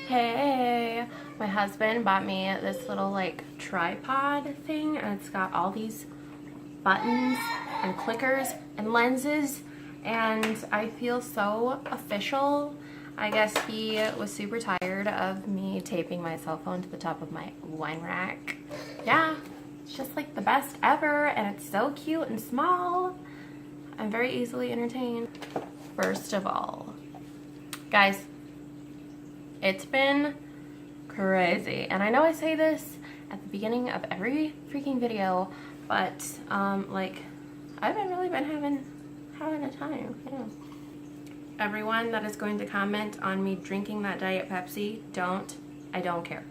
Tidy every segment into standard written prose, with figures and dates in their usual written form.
Hey, my husband bought me this little like tripod thing, and it's got all these buttons and clickers and lenses, and I feel so official. I guess he was super tired of me taping my cell phone to the top of my wine rack. Yeah, it's just like the best ever, and it's so cute and small. I'm very easily entertained. First of all, guys, it's been crazy, and I know I say this at the beginning of every freaking video, but like I've really been having a time. Yeah. Everyone that is going to comment on me drinking that Diet Pepsi, I don't care.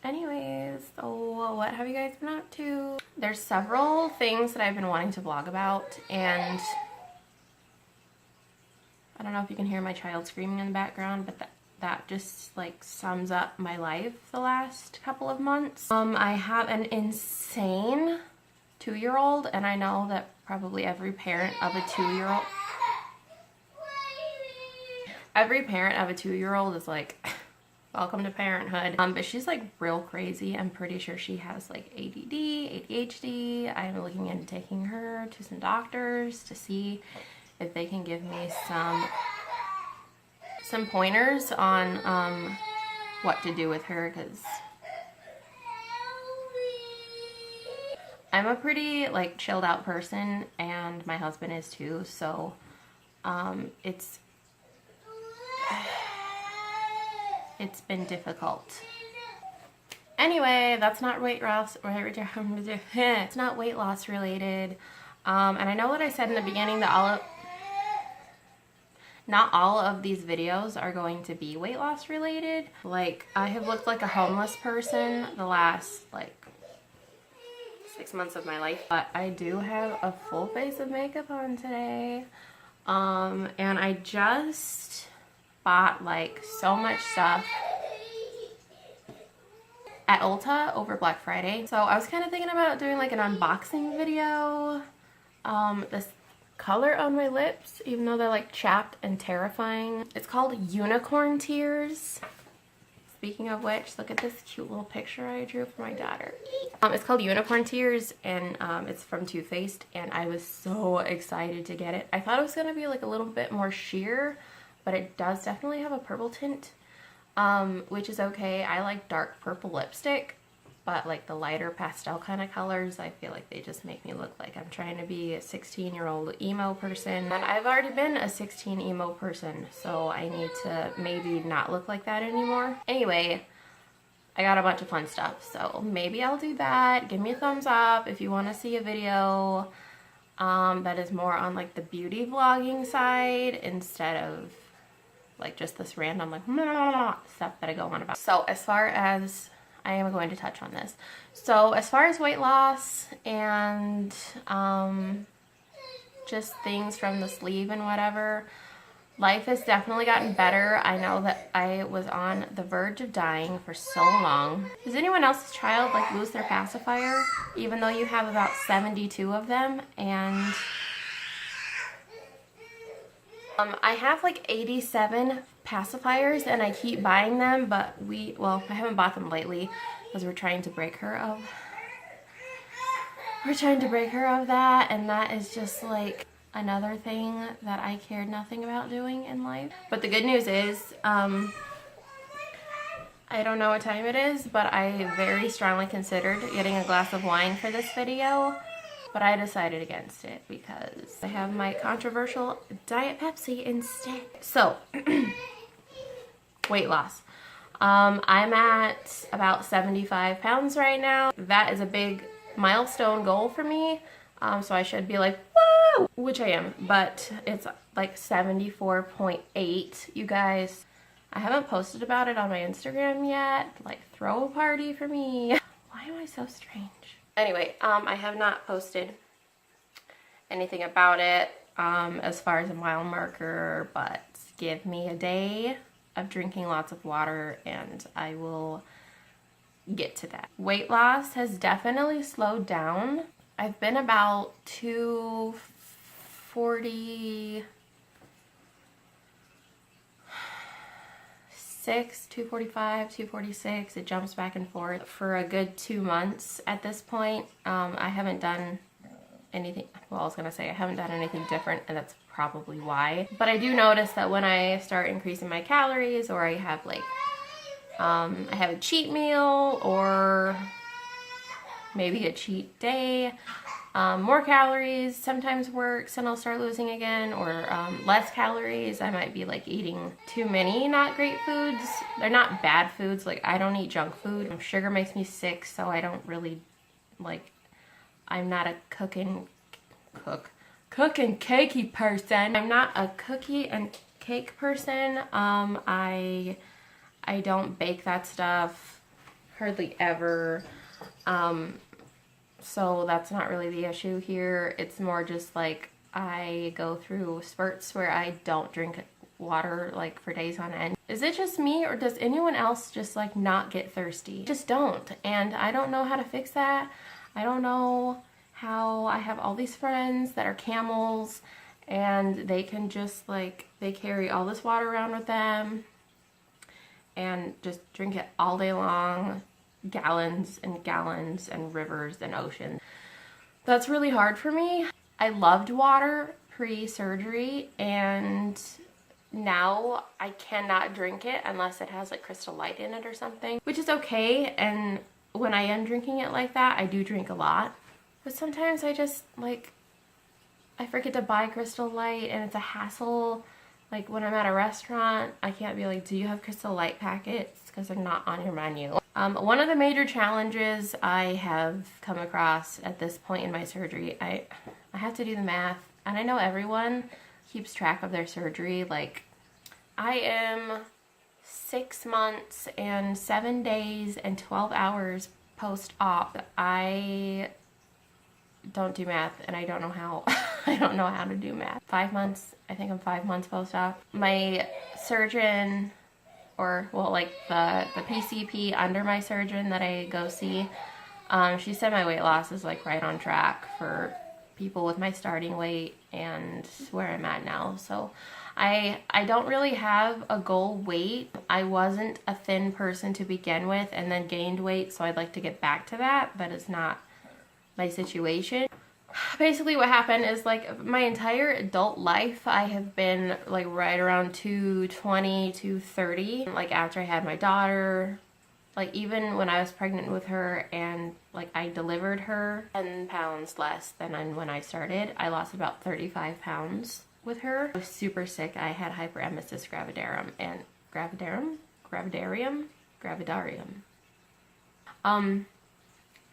Anyways, so what have you guys been up to? There's several things that I've been wanting to vlog about, and I don't know if you can hear my child screaming in the background, but that just like sums up my life the last couple of months. I have an insane 2-year-old, and I know that probably every parent of a 2-year-old is like, welcome to parenthood. But she's like real crazy. I'm pretty sure she has like ADD, ADHD. I'm looking into taking her to some doctors to see if they can give me some pointers on what to do with her, because I'm a pretty like chilled out person, and my husband is too, so it's been difficult. Anyway, that's not weight loss. It's not weight loss related. And I know what I said in the beginning that not all of these videos are going to be weight loss related. Like, I have looked like a homeless person the last like 6 months of my life, but I do have a full face of makeup on today. And I just bought like so much stuff at Ulta over Black Friday. So I was kind of thinking about doing like an unboxing video. This color on my lips, even though they're like chapped and terrifying, it's called Unicorn Tears. Speaking of which, look at this cute little picture I drew for my daughter. It's called Unicorn Tears, and it's from Too Faced, and I was so excited to get it. I thought it was going to be like a little bit more sheer, but it does definitely have a purple tint, which is okay. I like dark purple lipstick, but like the lighter pastel kind of colors, I feel like they just make me look like I'm trying to be a 16-year-old emo person. And I've already been a 16 emo person, so I need to maybe not look like that anymore. Anyway, I got a bunch of fun stuff, so maybe I'll do that. Give me a thumbs up if you want to see a video that is more on like the beauty vlogging side instead of like just this random like stuff that I go on about. So as far as I am going to touch on this. So as far as weight loss and just things from the sleeve and whatever, life has definitely gotten better. I know that I was on the verge of dying for so long. Does anyone else's child like lose their pacifier, even though you have about 72 of them? And I have like 87 pacifiers, and I keep buying them, but I haven't bought them lately because we're trying to break her of that, and that is just like another thing that I cared nothing about doing in life. But the good news is, I don't know what time it is, but I very strongly considered getting a glass of wine for this video. But I decided against it because I have my controversial Diet Pepsi instead. So, weight loss. I'm at about 75 pounds right now. That is a big milestone goal for me. So I should be like, whoa, which I am. But it's like 74.8, you guys. I haven't posted about it on my Instagram yet. Like, throw a party for me. Why am I so strange? Anyway, I have not posted anything about it as far as a mile marker, but give me a day of drinking lots of water and I will get to that. Weight loss has definitely slowed down. I've been about 240 246, 245, 246. It jumps back and forth for a good 2 months at this point. I haven't done anything, well, I was gonna say I haven't done anything different, and that's probably why. But I do notice that when I start increasing my calories, or I have like, I have a cheat meal, or maybe a cheat day, more calories sometimes works and I'll start losing again, or less calories. I might be like eating too many not great foods. They're not bad foods, like I don't eat junk food. Sugar makes me sick, so I don't really like, I'm not a cook and cakey person. I'm not a cookie and cake person. I don't bake that stuff hardly ever. So that's not really the issue here. It's more just like I go through spurts where I don't drink water like for days on end. Is it just me, or does anyone else just like not get thirsty? Just don't. And I don't know how to fix that. I don't know how. I have all these friends that are camels, and they can just like, they carry all this water around with them and just drink it all day long. Gallons and gallons and rivers and oceans. That's really hard for me. I loved water pre-surgery, and now I cannot drink it unless it has like Crystal Light in it or something, which is okay. And when I am drinking it like that, I do drink a lot. But sometimes I just like, I forget to buy Crystal Light, and it's a hassle. Like when I'm at a restaurant, I can't be like, do you have Crystal Light packets? Because they're not on your menu. One of the major challenges I have come across at this point in my surgery, I have to do the math, and I know everyone keeps track of their surgery. Like, I am 6 months and 7 days and 12 hours post-op. I don't do math, and I don't know how. I don't know how to do math. 5 months, I think I'm 5 months post-op. My surgeon, or well, like the PCP under my surgeon that I go see, she said my weight loss is like right on track for people with my starting weight and where I'm at now. So I don't really have a goal weight. I wasn't a thin person to begin with and then gained weight, so I'd like to get back to that, but it's not my situation. Basically what happened is like my entire adult life I have been like right around 220, 230. Like after I had my daughter, like even when I was pregnant with her and like I delivered her, 10 pounds less than when I started. I lost about 35 pounds with her. I was super sick. I had hyperemesis gravidarum and gravidarium.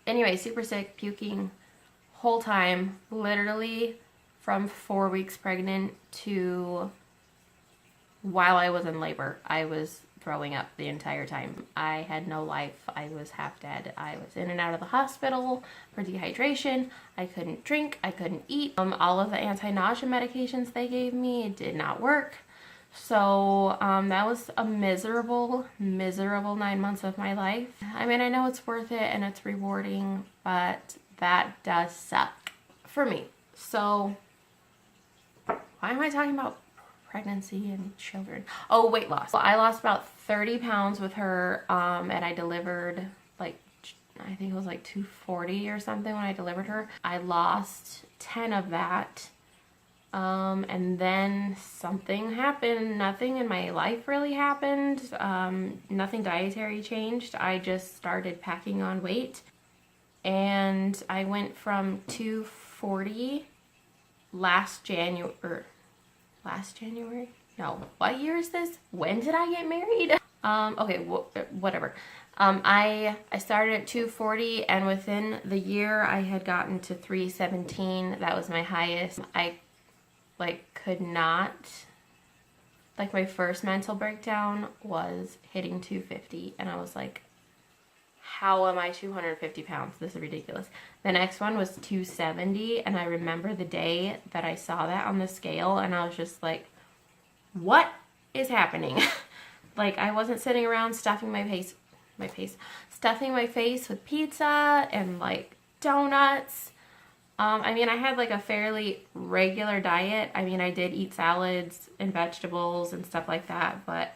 Anyway, super sick, puking whole time, literally from 4 weeks pregnant to while I was in labor. I was throwing up the entire time. I had no life. I was half dead. I was in and out of the hospital for dehydration. I couldn't drink. I couldn't eat. All of the anti-nausea medications they gave me did not work. So that was a miserable 9 months of my life. I mean, I know it's worth it and it's rewarding, but that does suck for me. So why am I talking about pregnancy and children? Oh, weight loss. Well, I lost about 30 pounds with her, and I delivered like, I think it was like 240 or something when I delivered her. I lost 10 of that. And then something happened. Nothing in my life really happened. Nothing dietary changed. I just started packing on weight. And I went from 240 last January. No, what year is this? When did I get married? Okay, whatever. I started at 240, and within the year I had gotten to 317. That was my highest. I could not, my first mental breakdown was hitting 250, and I was like, how am I 250 pounds? This is ridiculous. The next one was 270, and I remember the day that I saw that on the scale, and I was just like, what is happening? Like, I wasn't sitting around stuffing my face with pizza and like donuts. I mean, I had like a fairly regular diet. I mean, I did eat salads and vegetables and stuff like that, but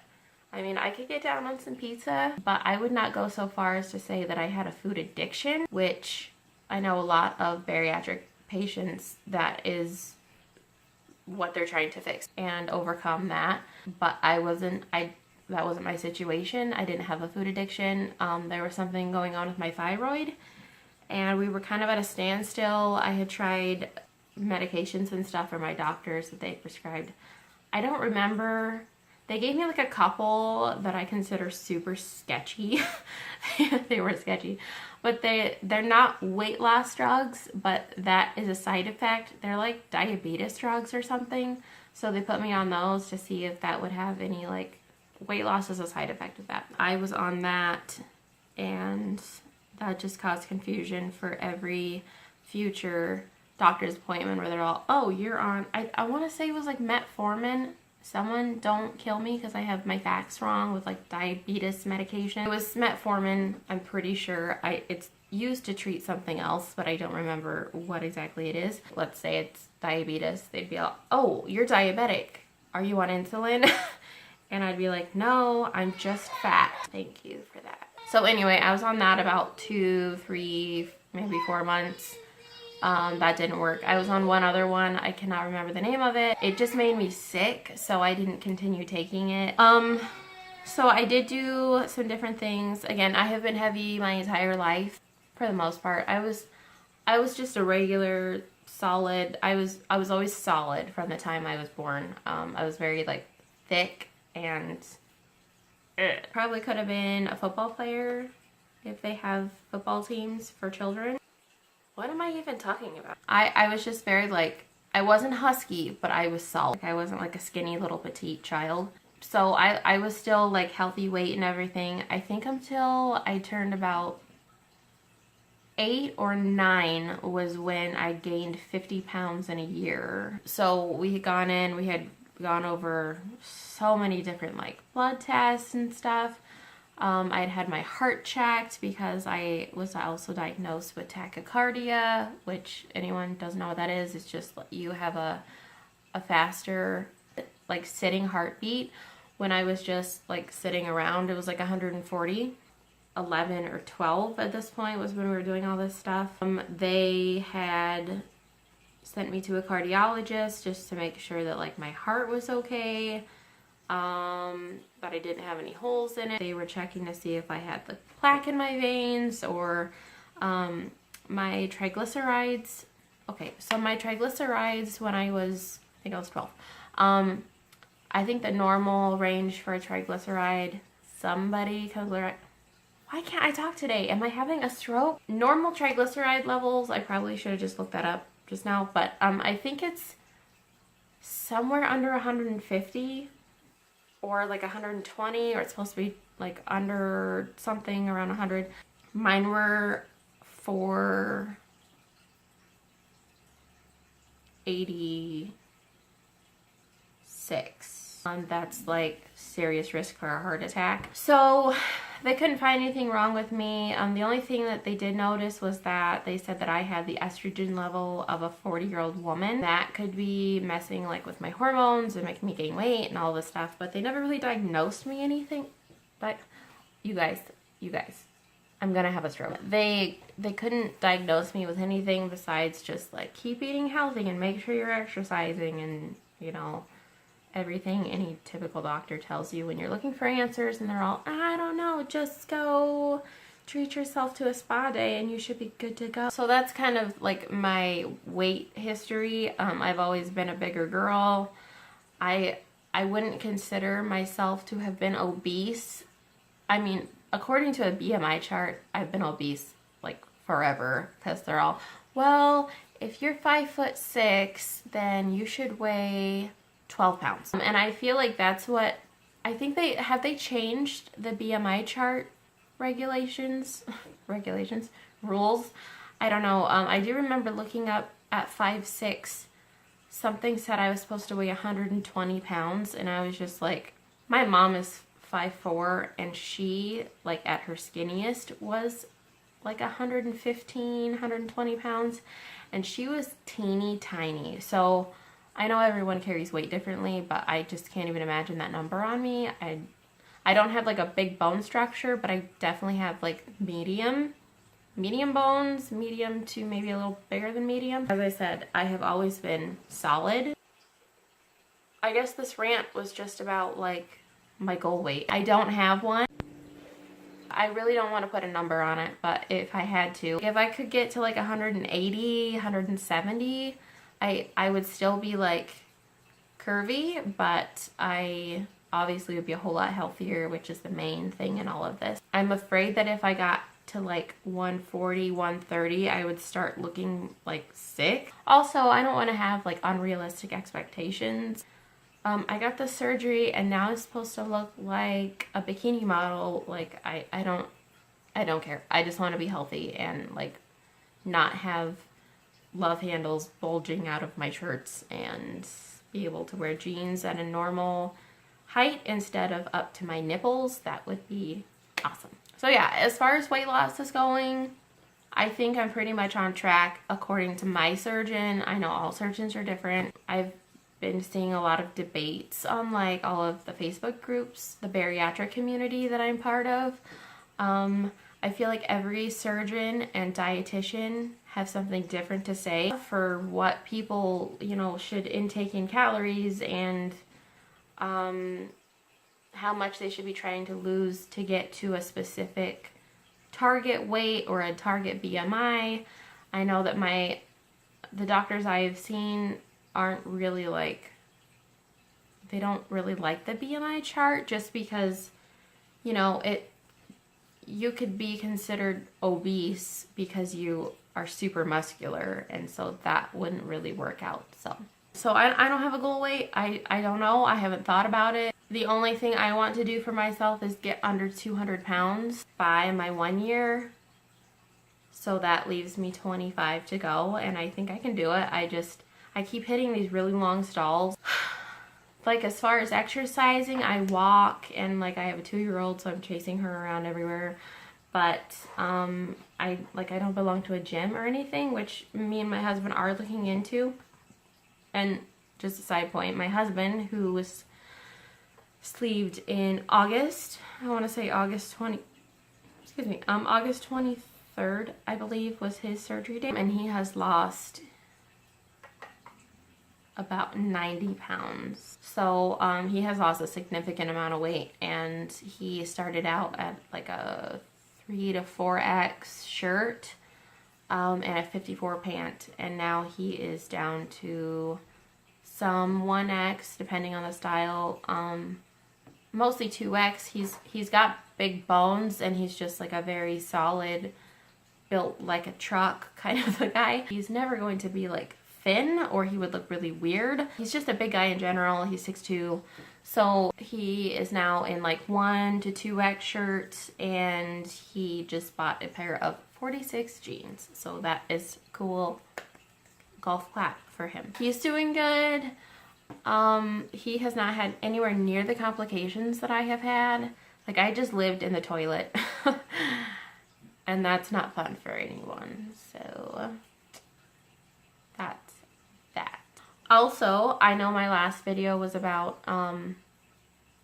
I mean, I could get down on some pizza, but I would not go so far as to say that I had a food addiction, which I know a lot of bariatric patients, that is what they're trying to fix and overcome that. But that wasn't my situation. I didn't have a food addiction. There was something going on with my thyroid, and we were kind of at a standstill. I had tried medications and stuff from my doctors that they prescribed. I don't remember. They gave me like a couple that I consider super sketchy. They were sketchy. But they're not weight loss drugs, but that is a side effect. They're like diabetes drugs or something. So they put me on those to see if that would have any like weight loss as a side effect of that. I was on that, and that just caused confusion for every future doctor's appointment where they're all, oh, you're on, I want to say it was like metformin. Someone don't kill me because I have my facts wrong with like diabetes medication. It was metformin, I'm pretty sure. It's used to treat something else, but I don't remember what exactly it is. Let's say it's diabetes. They'd be all, oh, you're diabetic. Are you on insulin? And I'd be like, no, I'm just fat. Thank you for that. So anyway, I was on that about 2, 3, maybe 4 months. That didn't work. I was on one other one. I cannot remember the name of it. It just made me sick, so I didn't continue taking it. So I did do some different things. Again, I have been heavy my entire life for the most part. I was just a regular solid. I was always solid from the time I was born. I was very like thick, and probably could have been a football player if they have football teams for children. What am I even talking about? I was just very like, I wasn't husky, but I was solid. I wasn't like a skinny little petite child. So I was still like healthy weight and everything. I think until I turned about 8 or 9 was when I gained 50 pounds in a year. So we had gone over so many different like blood tests and stuff. I had my heart checked because I was also diagnosed with tachycardia, which anyone doesn't know what that is. It's just you have a faster like sitting heartbeat. When I was just like sitting around, it was like 140. 11 or 12 at this point was when we were doing all this stuff. They had sent me to a cardiologist just to make sure that like my heart was okay. But I didn't have any holes in it. They were checking to see if I had the plaque in my veins or my triglycerides. Okay, so my triglycerides when I think I was 12. I think the normal range for a triglyceride, why can't I talk today? Am I having a stroke? Normal triglyceride levels, I probably should have just looked that up just now, but I think it's somewhere under 150. Or like 120, or it's supposed to be like under something around 100. Mine were 486. That's like serious risk for a heart attack. So they couldn't find anything wrong with me. The only thing that they did notice was that they said that I had the estrogen level of a 40-year-old woman. That could be messing like with my hormones and making me gain weight and all this stuff, but they never really diagnosed me anything. But you guys, I'm gonna have a stroke. They couldn't diagnose me with anything besides just like keep eating healthy and make sure you're exercising and, you know, everything any typical doctor tells you when you're looking for answers, and they're all, I don't know, just go treat yourself to a spa day and you should be good to go. So that's kind of like my weight history. I've always been a bigger girl. I wouldn't consider myself to have been obese. I mean, according to a BMI chart, I've been obese like forever, because they're all, well, if you're 5'6", then you should weigh 12 pounds. And I feel like that's what, I think they changed the BMI chart rules. I don't know. I do remember looking up at 5'6", something said I was supposed to weigh 120 pounds, and I was just like, my mom is 5'4", and she, like at her skinniest, was like 115, 120 pounds, and she was teeny tiny. So I know everyone carries weight differently, but I just can't even imagine that number on me. I don't have like a big bone structure, but I definitely have like medium bones, medium to maybe a little bigger than medium. As I said, I have always been solid. I guess this rant was just about like my goal weight. I don't have one. I really don't want to put a number on it, but if I had to, if I could get to like 180, 170, I would still be like curvy, but I obviously would be a whole lot healthier, which is the main thing in all of this. I'm afraid that if I got to like 140, 130, I would start looking like sick. Also, I don't want to have like unrealistic expectations. I got the surgery and now I'm supposed to look like a bikini model. Like I don't care. I just want to be healthy and like not have love handles bulging out of my shirts and be able to wear jeans at a normal height instead of up to my nipples. That would be awesome. So yeah, as far as weight loss is going, I think I'm pretty much on track according to my surgeon. I know all surgeons are different. I've been seeing a lot of debates on like all of the Facebook groups, the bariatric community that I'm part of. I feel like every surgeon and dietitian have something different to say for what people, you know, should intake in calories and how much they should be trying to lose to get to a specific target weight or a target BMI. I know that the doctors I've seen aren't really like, they don't really like the BMI chart just because, you know, you could be considered obese because you are super muscular, and so that wouldn't really work out. So I don't have a goal weight. I don't know. I haven't thought about it. The only thing I want to do for myself is get under 200 pounds by my 1 year. So that leaves me 25 to go, and I think I can do it. I keep hitting these really long stalls. Like as far as exercising, I walk, and like I have a 2-year-old, so I'm chasing her around everywhere. But I don't belong to a gym or anything, which me and my husband are looking into. And just a side point, my husband, who was sleeved in August, I want to say August 23rd, I believe, was his surgery date, and he has lost about 90 pounds. So he has lost a significant amount of weight, and he started out at like a 3 to 4X shirt and a 54 pant, and now he is down to some 1X depending on the style, mostly 2X. He's got big bones, and he's just like a very solid, built like a truck kind of a guy. He's never going to be like thin, or he would look really weird. He's just a big guy in general. He's 6'2", so he is now in like 1 to 2X shirts, and he just bought a pair of 46 jeans, so that is cool. Golf clap for him. He's doing good. He has not had anywhere near the complications that I have had. Like, I just lived in the toilet and that's not fun for anyone, so that's that. Also, I know my last video was about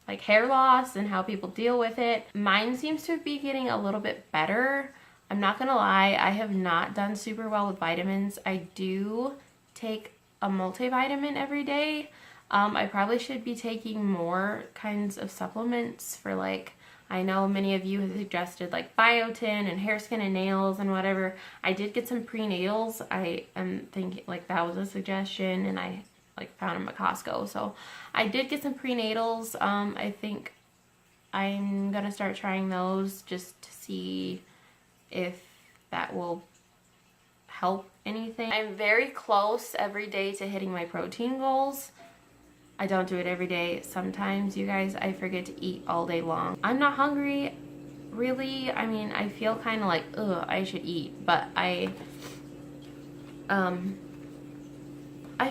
like hair loss and how people deal with it. Mine seems to be getting a little bit better. I'm not gonna lie, I have not done super well with vitamins. I do take a multivitamin every day. I probably should be taking more kinds of supplements for, like, I know many of you have suggested like biotin and hair, skin, and nails and whatever. I did get some prenatals. I am thinking like that was a suggestion, and I like found them at Costco. So I did get some prenatals. I think I'm gonna start trying those just to see if that will help anything. I'm very close every day to hitting my protein goals. I don't do it every day. Sometimes, you guys, I forget to eat all day long. I'm not hungry, really. I mean, I feel kind of like, ugh, I should eat, but I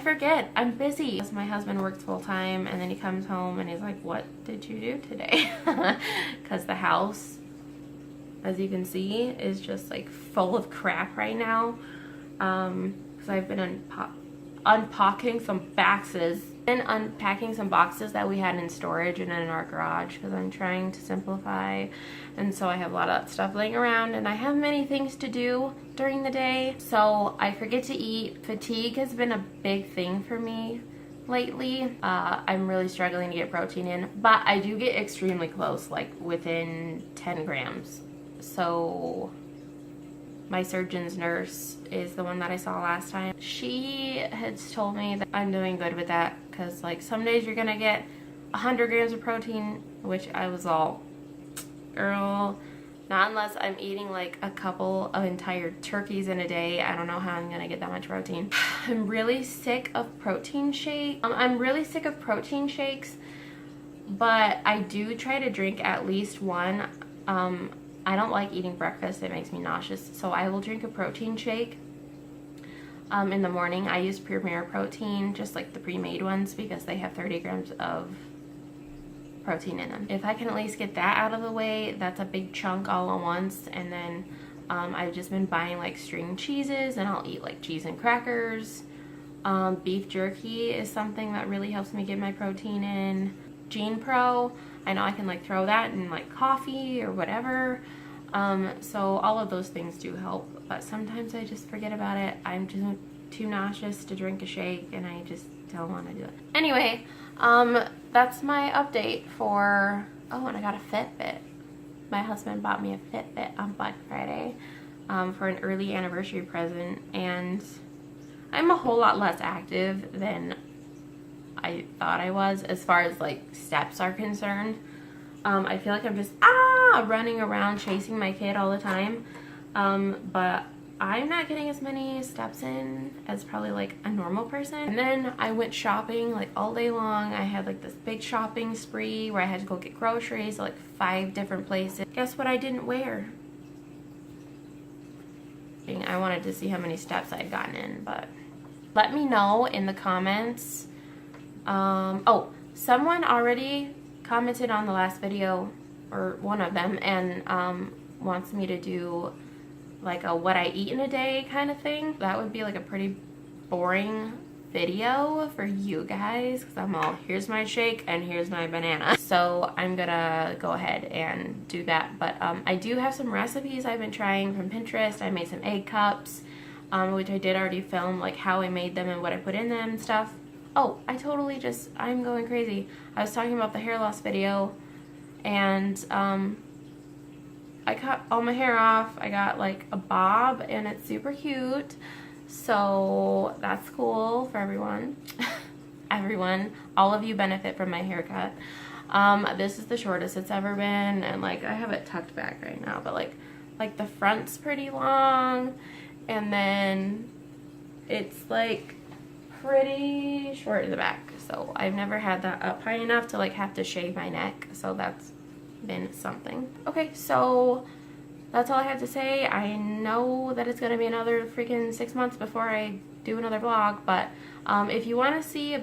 forget. I'm busy. My husband works full time, and then he comes home and he's like, what did you do today? Because the house, as you can see, is just like full of crap right now. Because I've been unpacking some boxes Been unpacking some boxes that we had in storage and in our garage because I'm trying to simplify, and so I have a lot of that stuff laying around and I have many things to do during the day, so I forget to eat. Fatigue has been a big thing for me lately. I'm really struggling to get protein in, but I do get extremely close, like within 10 grams. So my surgeon's nurse is the one that I saw last time. She has told me that I'm doing good with that because like some days you're gonna get 100 grams of protein, which I was all, girl, not unless I'm eating like a couple of entire turkeys in a day. I don't know how I'm gonna get that much protein. I'm really sick of protein shakes. I'm really sick of protein shakes, but I do try to drink at least one. I don't like eating breakfast. It makes me nauseous. So I will drink a protein shake in the morning. I use Premier Protein, just like the pre-made ones, because they have 30 grams of protein in them. If I can at least get that out of the way, that's a big chunk all at once. And then I've just been buying like string cheeses, and I'll eat like cheese and crackers. Beef jerky is something that really helps me get my protein in. Gene Pro, I know I can like throw that in like coffee or whatever. So all of those things do help, but sometimes I just forget about it. I'm just too nauseous to drink a shake and I just don't want to do it. Anyway, that's my update for, oh, and I got a Fitbit. My husband bought me a Fitbit on Black Friday for an early anniversary present, and I'm a whole lot less active than I thought I was as far as like steps are concerned. I feel like I'm just running around chasing my kid all the time, but I'm not getting as many steps in as probably like a normal person. And then I went shopping like all day long. I had like this big shopping spree where I had to go get groceries at like 5 different places. Guess what I didn't wear? I wanted to see how many steps I had gotten in, but let me know in the comments. Oh, someone already commented on the last video, or one of them, and wants me to do like a what I eat in a day kind of thing. That would be like a pretty boring video for you guys, because I'm all, here's my shake and here's my banana. So I'm gonna go ahead and do that. But I do have some recipes I've been trying from Pinterest. I made some egg cups, which I did already film, like how I made them and what I put in them and stuff. Oh, I'm going crazy. I was talking about the hair loss video, and I cut all my hair off. I got like a bob, and it's super cute. So that's cool for everyone. Everyone, all of you benefit from my haircut. This is the shortest it's ever been, and like I have it tucked back right now, but like the front's pretty long, and then it's like pretty short in the back. So I've never had that up high enough to like have to shave my neck, so that's been something. Okay, so that's all I have to say. I know that it's gonna be another freaking 6 months before I do another vlog, but if you want to see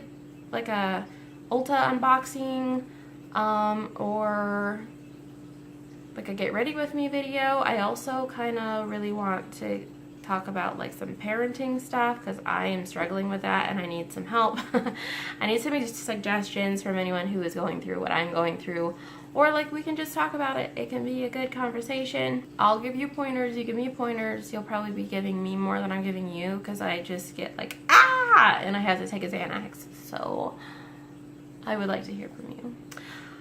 like a Ulta unboxing or like a get ready with me video, I also kind of really want to talk about like some parenting stuff, because I am struggling with that and I need some help. I need some suggestions from anyone who is going through what I'm going through, or like we can just talk about it. It can be a good conversation. I'll give you pointers, you give me pointers. You'll probably be giving me more than I'm giving you, because I just get like and I have to take a Xanax. So I would like to hear from you.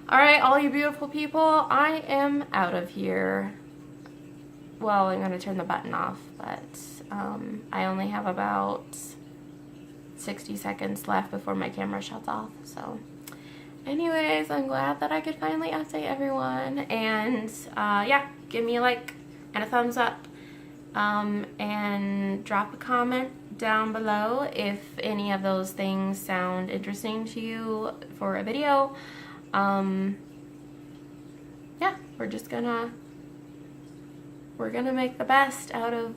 All right, all you beautiful people, I am out of here. Well, I'm gonna turn the button off, but I only have about 60 seconds left before my camera shuts off. So anyways, I'm glad that I could finally update everyone, and yeah, give me a like and a thumbs up, and drop a comment down below if any of those things sound interesting to you for a video. Yeah, we're gonna make the best out of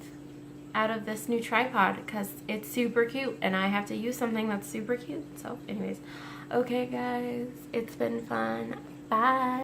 this new tripod, because it's super cute and I have to use something that's super cute. So anyways, okay guys, it's been fun. Bye.